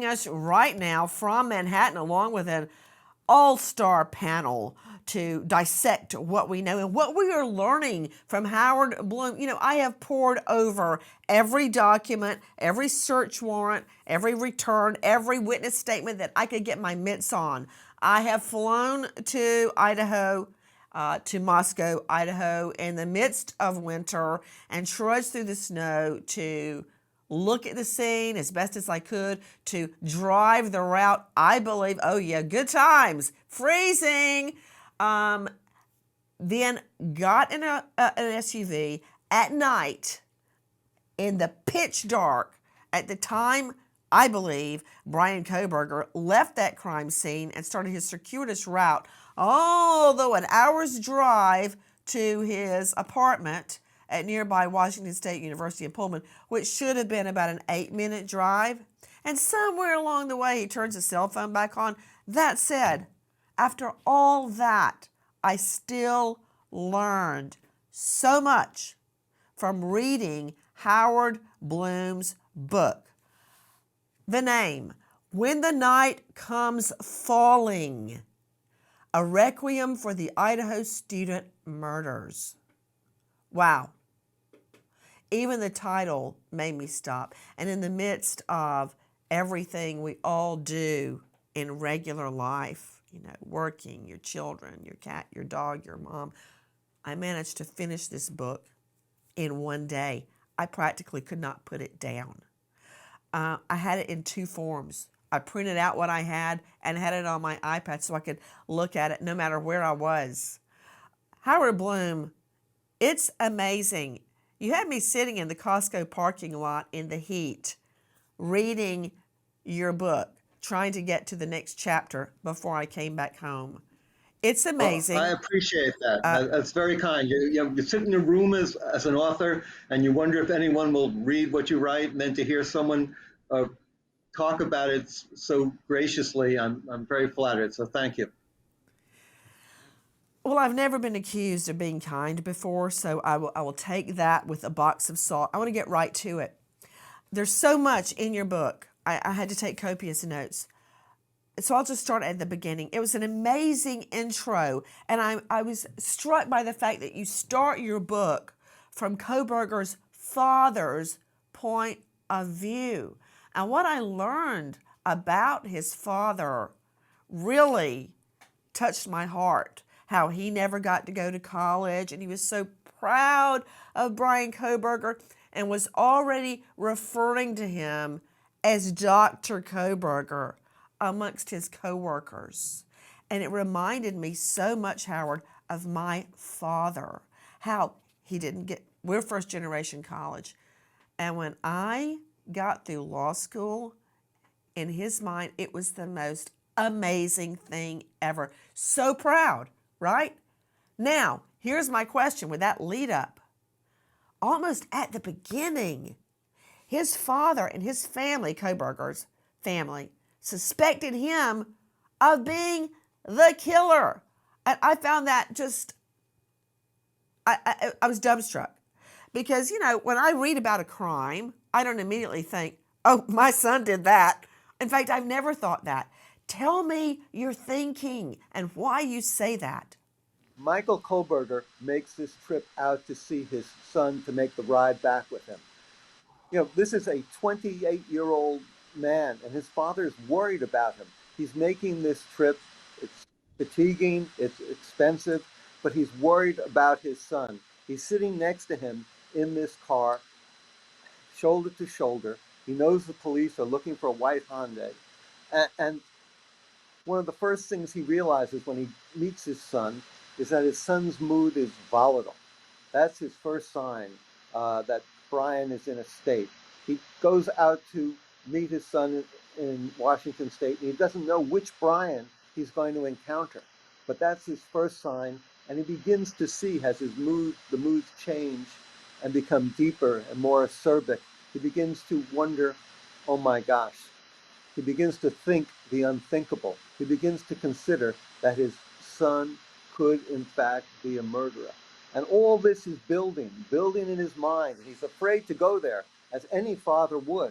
Us right now from Manhattan, along with an all-star panel to dissect what we know and what we are learning from Howard Blum. You know, I have pored over every document, every search warrant, every return, every witness statement that I could get my mitts on. I have flown to Idaho, to Moscow, Idaho, in the midst of winter and trudged through the snow to look at the scene as best as I could, to drive the route. I believe, oh yeah, good times, freezing. Then got in an SUV at night in the pitch dark. At the time, I believe, Bryan Kohberger left that crime scene and started his circuitous route, although an hour's drive to his apartment at nearby Washington State University in Pullman, which should have been about an 8-minute drive. And somewhere along the way, he turns his cell phone back on. That said, after all that, I still learned so much from reading Howard Blum's book. The name, When the Night Comes Falling, A Requiem for the Idaho Student Murders. Wow. Even the title made me stop. And in the midst of everything we all do in regular life, you know, working, your children, your cat, your dog, your mom, I managed to finish this book in one day. I practically could not put it down. I had it in 2 forms. I printed out what I had and had it on my iPad so I could look at it no matter where I was. Howard Blum, it's amazing. You had me sitting in the Costco parking lot in the heat, reading your book, trying to get to the next chapter before I came back home. It's amazing. Well, I appreciate that. That's very kind. You sit in your room as an author, and you wonder if anyone will read what you write, and then to hear someone talk about it so graciously, I'm very flattered. So thank you. Well, I've never been accused of being kind before, so I will take that with a box of salt. I want to get right to it. There's so much in your book. I had to take copious notes. So I'll just start at the beginning. It was an amazing intro, and I was struck by the fact that you start your book from Kohberger's father's point of view. And what I learned about his father really touched my heart. How he never got to go to college, and he was so proud of Bryan Kohberger and was already referring to him as Dr. Kohberger amongst his coworkers. And it reminded me so much, Howard, of my father, how he didn't get, we're first generation college. And when I got through law school, in his mind, it was the most amazing thing ever. So proud. Right? Now, here's my question with that lead up. Almost at the beginning, his father and his family, Kohberger's family, suspected him of being the killer. And I found that just, I was dumbstruck. Because, you know, when I read about a crime, I don't immediately think, oh, my son did that. In fact, I've never thought that. Tell me your thinking and why you say that. Michael Kohberger makes this trip out to see his son to make the ride back with him. You know, this is a 28-year-old man, and his father's worried about him. He's making this trip. It's fatiguing, it's expensive, but he's worried about his son. He's sitting next to him in this car, shoulder to shoulder. He knows the police are looking for a white Hyundai. And one of the first things he realizes when he meets his son is that his son's mood is volatile. That's his first sign that Bryan is in a state. He goes out to meet his son in Washington State, and he doesn't know which Bryan he's going to encounter. But that's his first sign, and he begins to see as the moods change and become deeper and more acerbic. He begins to wonder, oh my gosh. He begins to think the unthinkable. He begins to consider that his son could in fact be a murderer. And all this is building in his mind. And he's afraid to go there, as any father would.